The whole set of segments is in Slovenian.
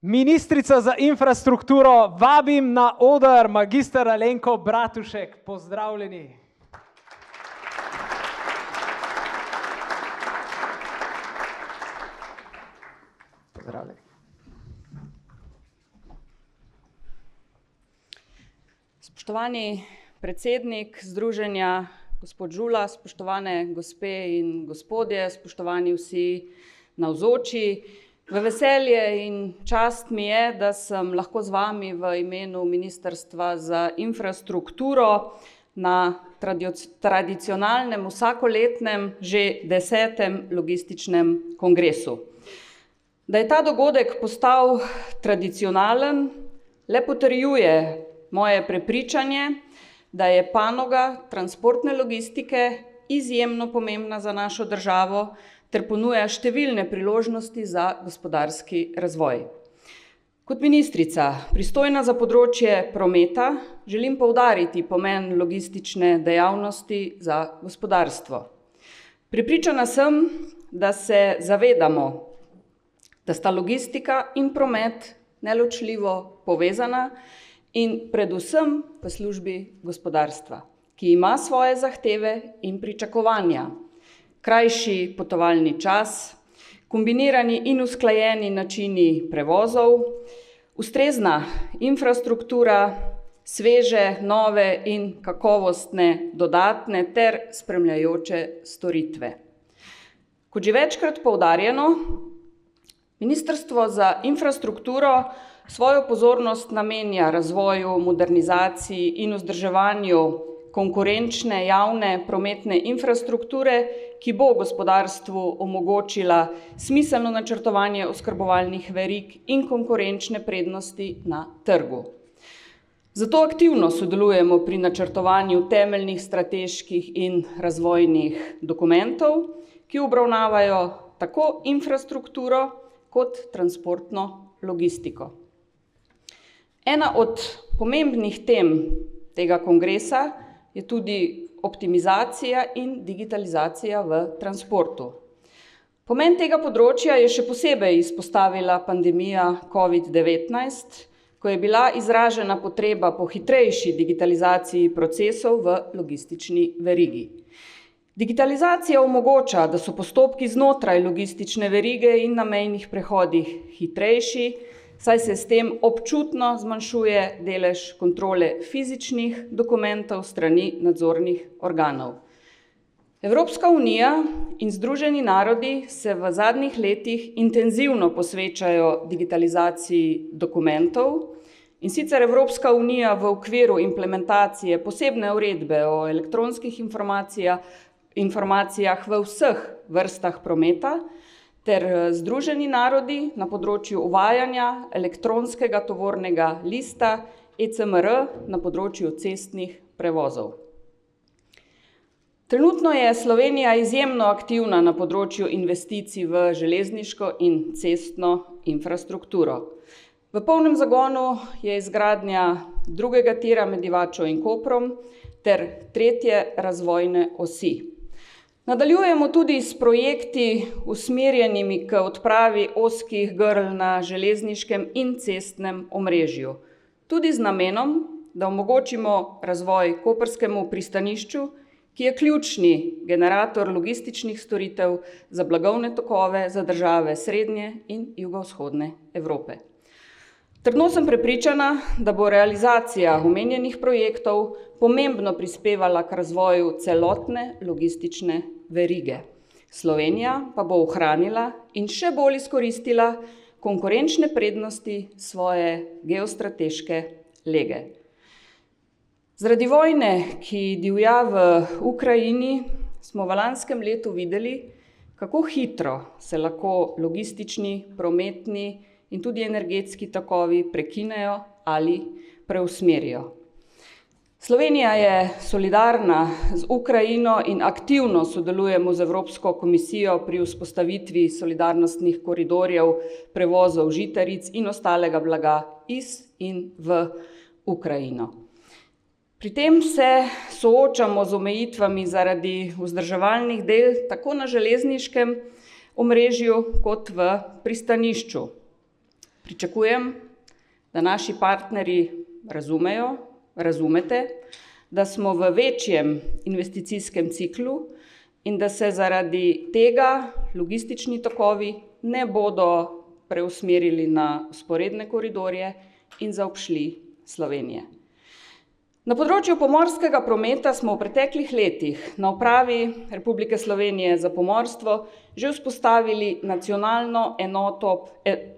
Ministrica za infrastrukturo, vabim na oder magister Alenko Bratušek. Pozdravljeni. Pozdravljeni. Spoštovani predsednik Združenja, gospod Žula, spoštovane gospe in gospodje, spoštovani vsi navzoči. V veselje in čast mi je, da sem lahko z vami v imenu Ministrstva za infrastrukturo na tradicionalnem vsakoletnem že 10. logističnem kongresu. Da je ta dogodek postal tradicionalen, le potrjuje moje prepričanje, da je panoga transportne logistike izjemno pomembna za našo državo ter ponuja številne priložnosti za gospodarski razvoj. Kot ministrica, pristojna za področje prometa, želim poudariti pomen logistične dejavnosti za gospodarstvo. Prepričana sem, da se zavedamo, da sta logistika in promet neločljivo povezana in predvsem v službi gospodarstva, ki ima svoje zahteve in pričakovanja. Krajši potovalni čas, kombinirani in usklajeni načini prevozov, ustrezna infrastruktura, sveže, nove in kakovostne dodatne ter spremljajoče storitve. Kot že večkrat poudarjeno, Ministrstvo za infrastrukturo svojo pozornost namenja razvoju, modernizaciji in vzdrževanju konkurenčne javne prometne infrastrukture, ki bo gospodarstvu omogočila smiselno načrtovanje oskrbovalnih verig in konkurenčne prednosti na trgu. Zato aktivno sodelujemo pri načrtovanju temeljnih strateških in razvojnih dokumentov, ki obravnavajo tako infrastrukturo kot transportno logistiko. Ena od pomembnih tem tega kongresa je tudi optimizacija in digitalizacija v transportu. Pomen tega področja je še posebej izpostavila pandemija COVID-19, ko je bila izražena potreba po hitrejši digitalizaciji procesov v logistični verigi. Digitalizacija omogoča, da so postopki znotraj logistične verige in na mejnih prehodih hitrejši, saj se s tem občutno zmanjšuje delež kontrole fizičnih dokumentov strani nadzornih organov. Evropska unija in Združeni narodi se v zadnjih letih intenzivno posvečajo digitalizaciji dokumentov, in sicer Evropska unija v okviru implementacije posebne uredbe o elektronskih informacijah v vseh vrstah prometa ter Združeni narodi na področju uvajanja elektronskega tovornega lista ECMR na področju cestnih prevozov. Trenutno je Slovenija izjemno aktivna na področju investicij v železniško in cestno infrastrukturo. V polnem zagonu je izgradnja drugega tira med Divačo in Koprom ter tretje razvojne osi. Nadaljujemo tudi s projekti usmerjenimi k odpravi ozkih grl na železniškem in cestnem omrežju, tudi z namenom, da omogočimo razvoj koprskemu pristanišču, ki je ključni generator logističnih storitev za blagovne tokove za države srednje in jugovzhodne Evrope. Trdno sem prepričana, da bo realizacija omenjenih projektov pomembno prispevala k razvoju celotne logistične verige. Slovenija pa bo ohranila in še bolj izkoristila konkurenčne prednosti svoje geostrateške lege. Zaradi vojne, ki divja v Ukrajini, smo v lanskem letu videli, kako hitro se lahko logistični, prometni in tudi energetski tokovi prekinejo ali preusmerijo. Slovenija je solidarna z Ukrajino in aktivno sodelujemo z Evropsko komisijo pri vzpostavitvi solidarnostnih koridorjev prevozov žitaric in ostalega blaga iz in v Ukrajino. Pri tem se soočamo z omejitvami zaradi vzdrževalnih del tako na železniškem omrežju kot v pristanišču. Pri Pričakujem, da naši partnerji razumete, da smo v večjem investicijskem ciklu in da se zaradi tega logistični tokovi ne bodo preusmerili na vzporedne koridorje in zaobšli Slovenije. Na področju pomorskega prometa smo v preteklih letih na Upravi Republike Slovenije za pomorstvo že vzpostavili nacionalno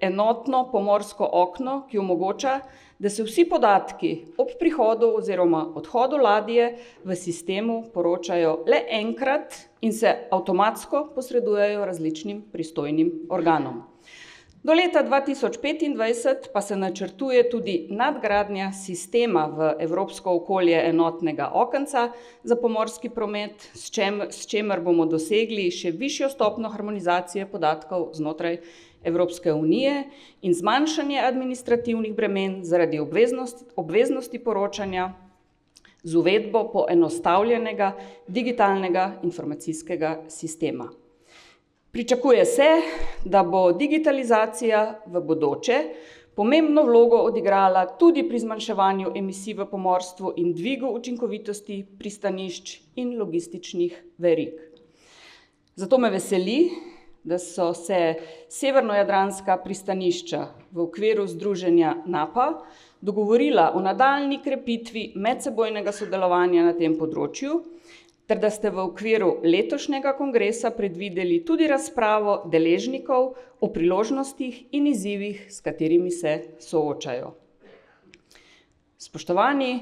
enotno pomorsko okno, ki omogoča, da se vsi podatki ob prihodu oziroma odhodu ladje v sistemu poročajo le enkrat in se avtomatsko posredujejo različnim pristojnim organom. Do leta 2025 pa se načrtuje tudi nadgradnja sistema v evropsko okolje enotnega okenca za pomorski promet, s čemer bomo dosegli še višjo stopnjo harmonizacije podatkov znotraj Evropske unije in zmanjšanje administrativnih bremen zaradi obveznosti poročanja z uvedbo poenostavljenega digitalnega informacijskega sistema. Pričakuje se, da bo digitalizacija v bodoče pomembno vlogo odigrala tudi pri zmanjševanju emisij v pomorstvu in dvigu učinkovitosti pristanišč in logističnih verig. Zato me veseli, da so se severnojadranska pristanišča v okviru združenja NAPA dogovorila o nadaljnji krepitvi medsebojnega sodelovanja na tem področju, ter da ste v okviru letošnjega kongresa predvideli tudi razpravo deležnikov o priložnostih in izzivih, s katerimi se soočajo. Spoštovani,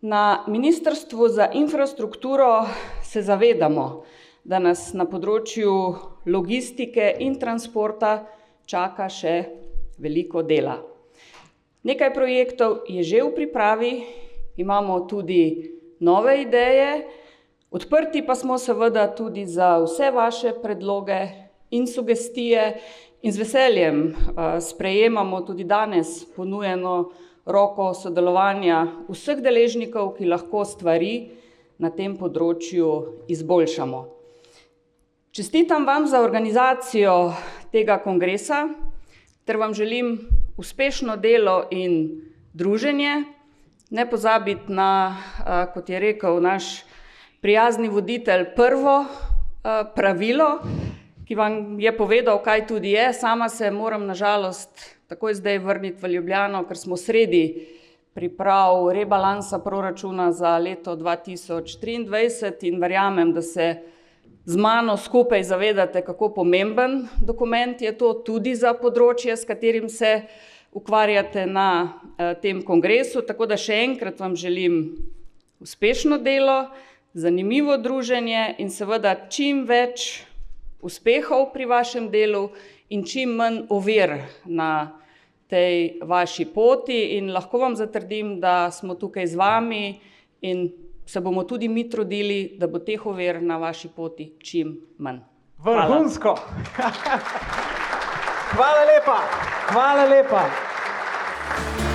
na Ministrstvu za infrastrukturo se zavedamo, da nas na področju logistike in transporta čaka še veliko dela. Nekaj projektov je že v pripravi, imamo tudi nove ideje, odprti pa smo seveda tudi za vse vaše predloge in sugestije in z veseljem sprejemamo tudi danes ponujeno roko sodelovanja vseh deležnikov, ki lahko stvari na tem področju izboljšamo. Čestitam vam za organizacijo tega kongresa ter vam želim uspešno delo in druženje. Ne pozabiti na, kot je rekel naš prijazni voditelj, prvo pravilo, ki vam je povedal, kaj tudi je. Sama se moram na žalost takoj zdaj vrniti v Ljubljano, ker smo sredi priprav rebalansa proračuna za leto 2023 in verjamem, da se z mano skupaj zavedate, kako pomemben dokument je to tudi za področje, s katerim se ukvarjate na tem kongresu. Tako da še enkrat vam želim uspešno delo, zanimivo druženje in seveda čim več uspehov pri vašem delu in čim manj ovir na tej vaši poti. In lahko vam zatrdim, da smo tukaj z vami in se bomo tudi mi trudili, da bo teh ovir na vaši poti čim manj. Vrhunsko! Hvala lepa! Hvala lepa!